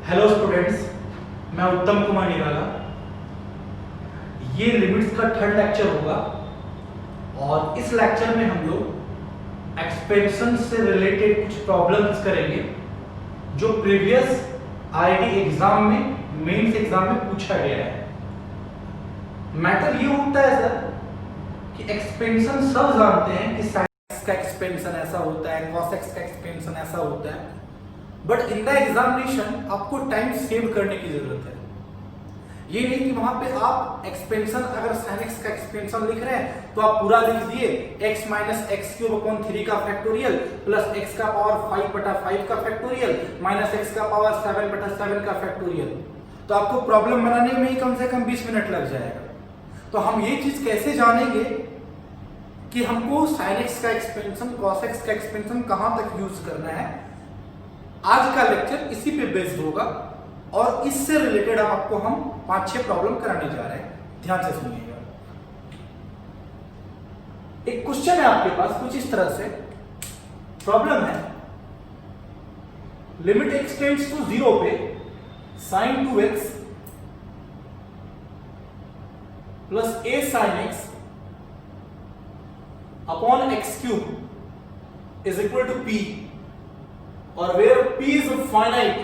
Hello students, मैं उत्तम कुमार निराला। ये लिमिट्स का थर्ड लेक्चर होगा और इस लेक्चर में हम लोग एक्सपेंशन से रिलेटेड कुछ प्रॉब्लम्स करेंगे जो प्रीवियस आईआईटी एग्जाम में, मेंस एग्जाम में पूछा गया है। मैटर ये होता है सर कि एक्सपेंशन सब जानते हैं कि sin x का एक्सपेंशन ऐसा होता है, cos x का एक्सपेंशन ऐसा होता है, बट इन द एग्जामिनेशन आपको टाइम सेव करने की जरूरत है। ये नहीं कि वहां पे आप एक्सपेंशन, अगर sin x का एक्सपेंशन लिख रहे हैं तो आप पूरा लिख दिए x minus x cube upon 3 का फैक्टोरियल प्लस x का पावर 5 बटा 5 का फैक्टोरियल माइनस x का पावर 7 बटा 7 का फैक्टोरियल, तो आपको प्रॉब्लम बनाने में ही कम से कम 20 मिनट लग जाएगा। तो हम ये चीज कैसे जानेंगे कि हमको sin x का एक्सपेंशन, cos x का एक्सपेंशन कहां तक यूज करना है। आज का लेक्चर इसी पे बेस्ड होगा और इससे रिलेटेड आपको हम 5-6 प्रॉब्लम कराने जा रहे हैं। ध्यान से सुनिएगा। एक क्वेश्चन है आपके पास कुछ इस तरह से, प्रॉब्लम है लिमिट x टेंड्स टू 0 पे sin 2x plus a sin x upon x cube is equal to p और वेयर p इज फाइनाइट।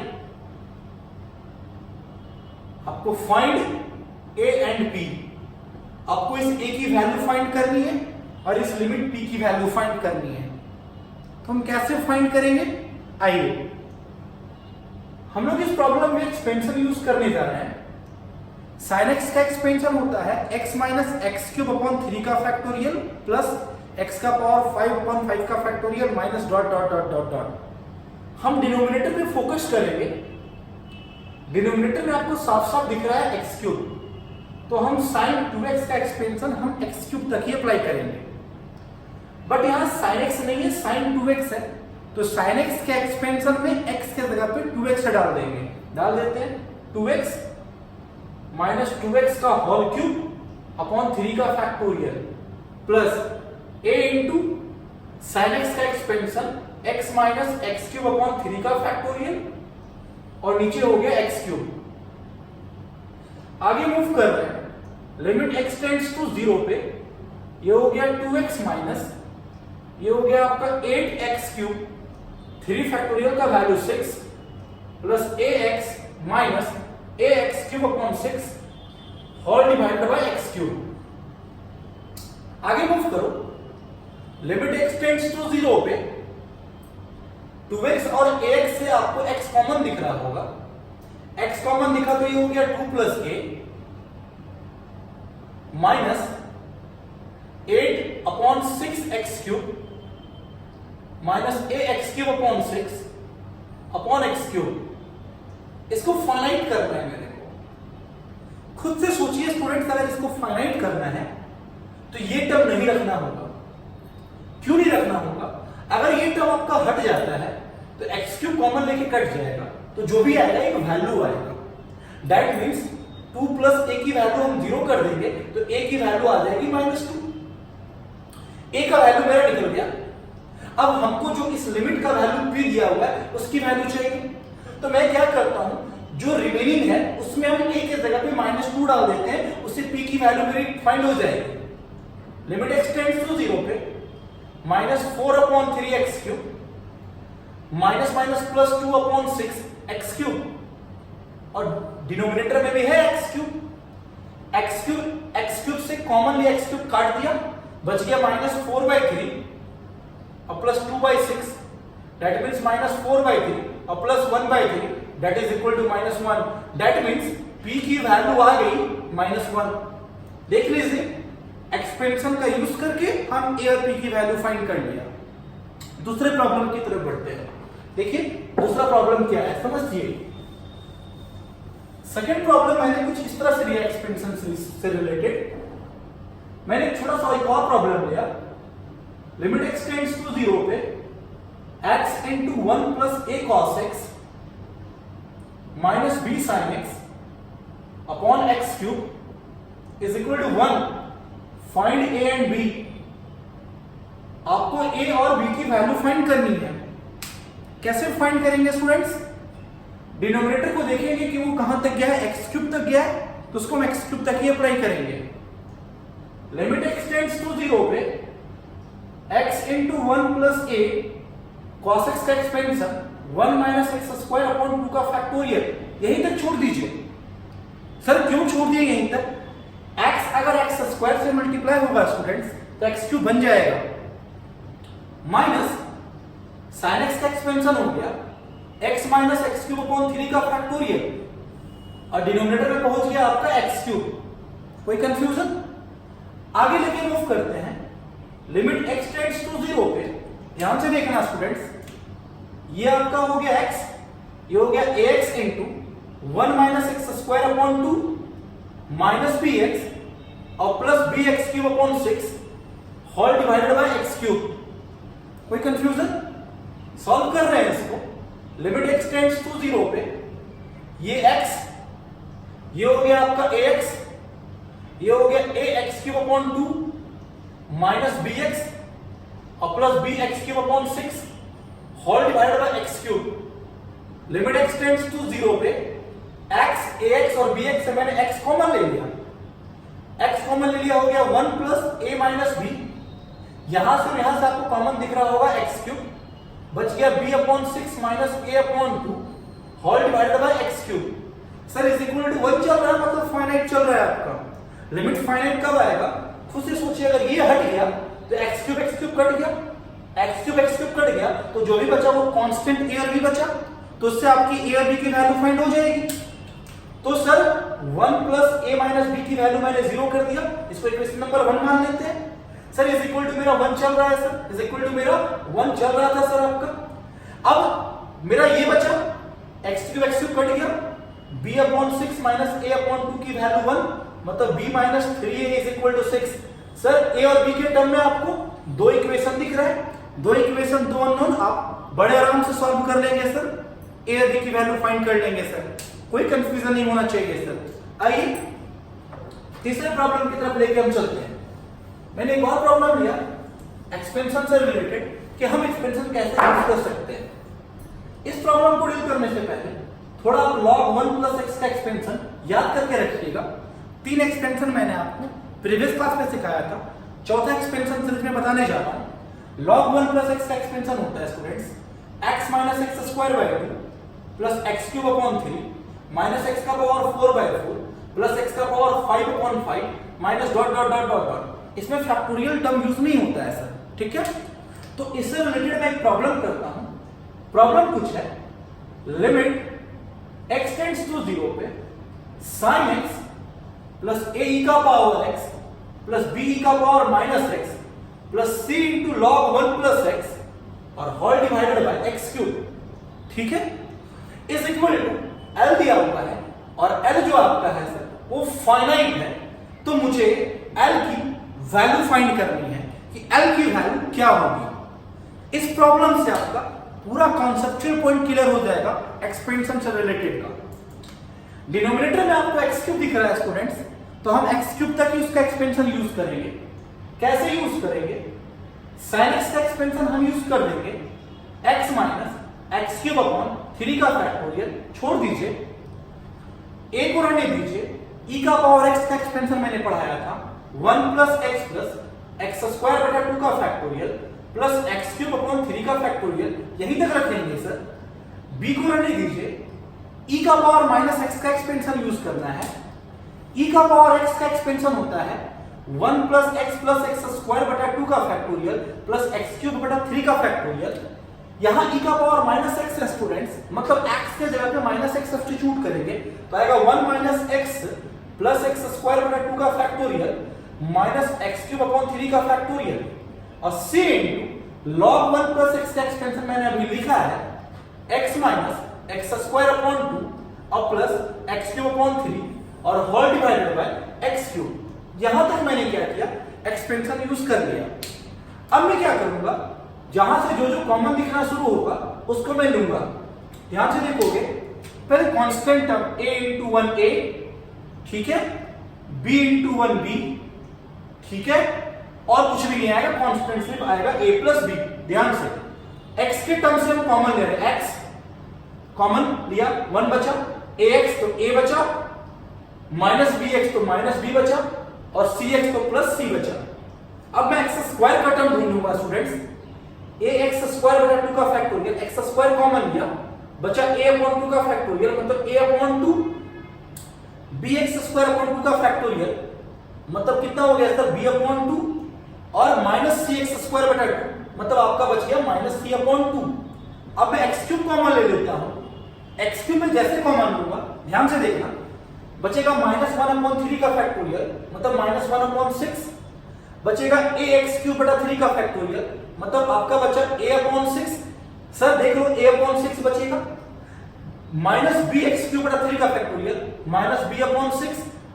आपको फाइंड a एंड p, आपको इस a की वैल्यू फाइंड करनी है और इस लिमिट p की वैल्यू फाइंड करनी है। तो हम कैसे फाइंड करेंगे, आइए हम लोग इस प्रॉब्लम में एक्सपेंशन यूज करने जा रहे हैं। sin x का एक्सपेंशन होता है x minus x cube upon 3 का फैक्टोरियल प्लस x का पावर 5 अपॉन 5 का factorial minus dot dot dot dot dot. हम डिनोमिनेटर पे फोकस करेंगे। डिनोमिनेटर में आपको साफ साफ दिख रहा है x क्यूब, तो हम sin 2x का एक्सपेंशन हम x क्यूब तक ही अप्लाई करेंगे। बट यहां sin x नहीं है, sin 2x है, तो sin x के एक्सपेंशन में x के जगह पे 2x डाल देंगे। डाल देते हैं 2x माइनस 2x का होल क्यूब अपॉन 3 का factorial plus a into sin x का expansion x minus x cube upon 3 का फैक्टोरियल और नीचे हो गया x क्यूब। आगे मूव कर रहे हैं, लिमिट x टेंड्स टू 0 पे ये हो गया 2x माइनस, ये हो गया आपका 8x क्यूब, 3 फैक्टोरियल का value 6 plus ax minus ax cube upon 6 whole divided by x cube. आगे मूव करो, लिमिट x टेंड्स टू 0 पे 2x और ax से आपको x कॉमन दिख रहा होगा। x कॉमन दिखा तो ये हो गया 2 plus a minus 8 upon 6 x cube minus ax cube upon 6 upon x cube. इसको फाइनाइट करना है मेरे को। खुद से सोचिए स्टूडेंट्स, अगर इसको फाइनाइट करना है तो ये टर्म नहीं रखना होगा। क्यों नहीं रखना होगा? अगर ये टर्म आपका हट जाता है तो एक्स क्यूब कॉमन लेके कट जाएगा, तो जो भी आएगा एक वैल्यू आएगा। दैट मींस 2 प्लस a की वैल्यू हम 0 कर देंगे तो a की वैल्यू आ जाएगी -2। a का वैल्यू मेरा निकल गया। अब हमको जो इस लिमिट का वैल्यू p दिया हुआ है उसकी वैल्यू चाहिए, तो मैं क्या करता हूं, जो रिमेनिंग है उसमें हम a की जगह पे -2 डाल देते हैं, उससे p की वैल्यू मेरी फाइंड हो जाएगी। लिमिट x टेंड्स टू 0 पे -4 upon 3 x cube minus minus plus 2 upon 6 x cube और डिनोमिनेटर में भी है एक्स क्यूब। एक्स क्यूब से कॉमनली एक्स क्यूब काट दिया, बच गया -4/3 और प्लस 2/6, दैट मींस -4/3 और plus 1/3 that is equal to -1। That means p की वैल्यू आ गई -1। देख लीजिए, एक्सपेंशन का यूज करके हम a और p की वैल्यू फाइंड कर लिया। दूसरे प्रॉब्लम की तरफ बढ़ते हैं। देखिए दूसरा प्रॉब्लम क्या है, समझिए। सेकंड प्रॉब्लम मैंने कुछ इस तरह से लिया, एक्सपेंशन से रिलेटेड। मैंने छोटा सा एक और प्रॉब्लम लिया, लिमिट x टेंड्स टू 0 पे x into 1 plus a cos x minus b sin x upon x cube is equal to 1। Find a and b। आपको a और b की वैल्यू फाइंड करनी है। कैसे फाइंड करेंगे स्टूडेंट्स? डिनोमिनेटर को देखेंगे कि वो कहां तक गया है, x क्यूब तक गया है, तो उसको हम x क्यूब तक ही अप्लाई करेंगे। लिमिट x टेंड्स टू 0 पे x into 1 plus a cos x का expansion 1 minus x square upon 2 का फैक्टोरियल यहीं तक छोड़ दीजिए। सर क्यों छोड़ दिए यहीं तक? x अगर x स्क्वायर से मल्टीप्लाई होगा स्टूडेंट्स तो x क्यूब बन जाएगा, माइनस sin x का एक्सपेंशन हो गया x minus x cube upon 3 का फैक्टोरियल और डिनोमिनेटर में पहुंच गया आपका x क्यूब। कोई कंफ्यूजन? आगे लेके मूव करते हैं। लिमिट x टेंड्स टू 0 पे ध्यान से देखना स्टूडेंट्स, ये आपका हो गया x, ये हो गया ax into 1 minus x square upon 2 minus bx और plus bx cube upon 6 whole divided by x cube. कोई कंफ्यूजन? सॉल्व कर रहे हैं इसको। लिमिट x टेंड्स टू 0 पे ये x, ये हो गया आपका ax, ये हो गया ax cube upon 2 minus bx और plus bx cube upon 6 whole divided by x cube. Limit x tends to 0 पे x, ax और bx से मैंने x कॉमन ले लिया, x कॉमन ले लिया, हो गया 1 प्लस a माइनस b, यहां से आपको कॉमन दिख रहा होगा x क्यूब, बच गया b upon 6 minus a upon 2 whole divided by x cube. Sir is equal to 1 चल रहा है, मतलब फाइनाइट चल रहा है आपका। लिमिट फाइनाइट कब आएगा? खुद से सोचिए, अगर ये हट गया तो x क्यूब कट गया, x क्यूब कट गया तो जो भी बचा वो कांस्टेंट a और b बचा, तो इससे आपकी a और b की वैल्यू फाइंड हो जाएगी। तो sir 1 plus a minus b की वैल्यू मैंने 0 कर दिया, इसको इक्वेशन नंबर 1 मान लेते हैं। सर इज इक्वल टू मेरा 1 चल रहा है, सर इज इक्वल टू मेरा 1 चल रहा था सर आपका। अब मेरा ये बचा x क्यूब कट गया, b upon 6 minus a upon 2 की वैल्यू 1, मतलब b minus 3a is equal to 6। Sir a और b के टर्म में आपको दो इक्वेशन दिख रहे हैं, दो इक्वेशन दो अननोन, आप बड़े आराम से सॉल्व कर लेंगे सर, a और b की वैल्यू फाइंड कर लेंगे सर, कोई कंफ्यूजन नहीं होना चाहिए सर। आइए तीसरे प्रॉब्लम की तरफ लेके हम चलते हैं। मैंने एक और प्रॉब्लम लिया एक्सपेंशन से रिलेटेड कि हम एक्सपेंशन कैसे यूज कर सकते हैं। इस प्रॉब्लम को डील करने से पहले थोड़ा आप log 1 प्लस x का एक्सपेंशन याद करके रखिएगा। 3 एक्सपेंशन मैंने आपको प्रीवियस क्लास में सिखाया था, चौथा एक्सपेंशन सिर्फ मैं बताने जा रहा हूं। log 1 प्लस x का एक्सपेंशन होता है students x minus x square by 2 plus x cube upon 3 minus x का पावर 4 बाय 4 प्लस x का power 5 upon 5 minus dot dot dot dot dot. इसमें फैक्टोरियल टर्म यूज नहीं होता है sir, ठीक है। तो इससे रिलेटेड मैं एक प्रॉब्लम करता हूं। प्रॉब्लम कुछ है, लिमिट x टेंड्स टू 0 पे sin x plus a e का power x plus b e का power minus x plus c into log 1 plus x और whole divided by x cube, ठीक है, इज इक्वल टू l दिया हुआ है और l जो आपका है सर वो फाइनाइट है, तो मुझे l की वैल्यू फाइंड करनी है कि l की वैल्यू क्या होगी। इस प्रॉब्लम से आपका पूरा कॉन्सेप्चुअल पॉइंट क्लियर हो जाएगा एक्सपेंशन से रिलेटेड का। डिनोमिनेटर में आपको x क्यूब दिख रहा है स्टूडेंट्स, तो हम x क्यूब तक ही उसका एक्सपेंशन यूज करेंगे। कैसे यूज करेंगे? sin x का एक्सपेंशन हम यूज कर देंगे x minus x cube upon 3 का फैक्टोरियल, छोड़ दीजिए a को रहने दीजिए, e का पावर x का एक्सपेंशन मैंने पढ़ाया था 1 प्लस एक्स स्क्वायर बटा 2 का factorial plus x cube upon 3 का फैक्टोरियल, यहीं तक रखेंगे सर। b को रहने दीजिए, e का पावर माइनस x का एक्सपेंशन यूज करना है। e का पावर x का एक्सपेंशन होता है 1 प्लस एक्स स्क्वायर बटा 2 का फैक्टोरियल प्लस एक्स क्यूब बटा 3 का फैक्टोरियल। यहां e का पावर माइनस x है स्टूडेंट्स, मतलब x के जगह पे माइनस x सब्स्टिट्यूट करेंगे तो आएगा 1 minus x plus x square बटा 2 का factorial minus x cube upon 3 का फैक्टोरियल और c into log 1 plus x का एक्सपेंशन मैंने अभी लिखा है x minus x square upon 2 और प्लस एक्स क्यूब अपॉन 3 और whole divided by x cube. यहां तक मैंने क्या किया, एक्सपेंशन यूज कर लिया। अब मैं क्या करूंगा, जहां से जो कॉमन दिखना शुरू होगा उसको मैं लूंगा। ध्यान से देखोगे, पहले constant term a into 1a, ठीक है, b इंटू 1b, ठीक है, और कुछ भी नहीं आएगा, कांस्टेंट सिर्फ आएगा a प्लस b। ध्यान से x के टर्म से हम कॉमन ले रहे हैं, x कॉमन लिया, 1 बचा, ax तो a बचा, माइनस bx तो माइनस b बचा और cx तो प्लस c बचा। अब मैं x स्क्वायर का टर्म ढूंढूंगा स्टूडेंट्स, ax स्क्वायर बटा 2 का फैक्टोरियल, x स्क्वायर कॉमन लिया, बचा a अपॉन 2 का फैक्टोरियल, मतलब a upon 2, bx square upon 2 का फैक्टोरियल, मतलब कितना हो गया सर, b अपॉन 2 और माइनस cx स्क्वायर बटा 2, मतलब आपका बच गया माइनस c अपॉन 2। अब मैं x क्यूब कॉमन ले लेता हूं, x क्यूब में जैसे कॉमन लूंगा, ध्यान से देखना, बचेगा माइनस 1 अपॉन 3 का फैक्टोरियल, मतलब माइनस 1 अपॉन 6, बचेगा ax क्यूब बटा 3 का फैक्टोरियल, मतलब आपका बचा a अपॉन 6। सर देख लो a अपॉन 6 बचेगा, माइनस bx क्यूब बटा 3 का फैक्टोरियल, माइनस b अपॉन 6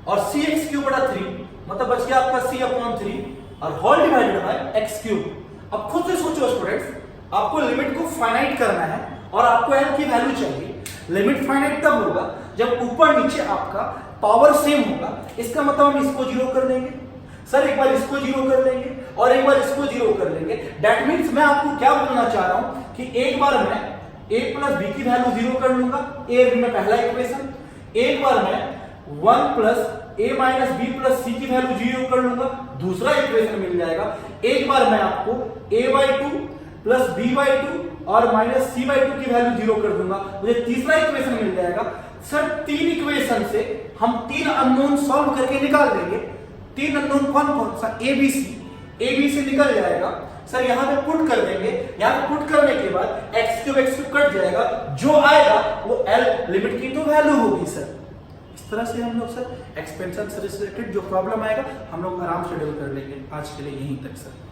और cx क्यूब बटा 3, मतलब बच गया आपका c अपॉन 3 और whole divided by x cube. अब खुद से सोचो स्टूडेंट्स, आपको लिमिट को फाइनाइट करना है और आपको l की वैल्यू चाहिए। लिमिट फाइनाइट तब होगा जब ऊपर नीचे आपका पावर सेम होगा, इसका मतलब हम इसको जीरो कर देंगे, सर एक बार इसको जीरो कर देंगे और एक बार इसको जीरो कर देंगे। दैट मींस मैं आपको क्या बोलना चाह रहा हूं कि एक बार मैं a प्लस b की वैल्यू जीरो कर लूंगा, a में पहला इक्वेशन, एक बार मैं 1 plus a minus b plus c की वैल्यू जीरो कर लूंगा, दूसरा इक्वेशन मिल जाएगा। एक बार मैं आपको a/2 प्लस b/2 और माइनस c/2 की वैल्यू जीरो कर दूंगा, मुझे तीसरा इक्वेशन मिल जाएगा। सर 3 इक्वेशन से हम 3 अननोन सॉल्व करके निकाल देंगे। 3 अननोन कौन कौन सा, a b से निकल जाएगा। सर यहां पे पुट कर देंगे, यहां पे पुट करने के बाद x क्यूब कट जाएगा, जो आएगा वो l लिमिट की तो वैल्यू होगी। सर इस तरह से हम लोग सर एक्सपेंशन से रिलेटेड जो प्रॉब्लम आएगा हम लोग आराम से डील कर लेंगे। आज के लिए यहीं तक सर।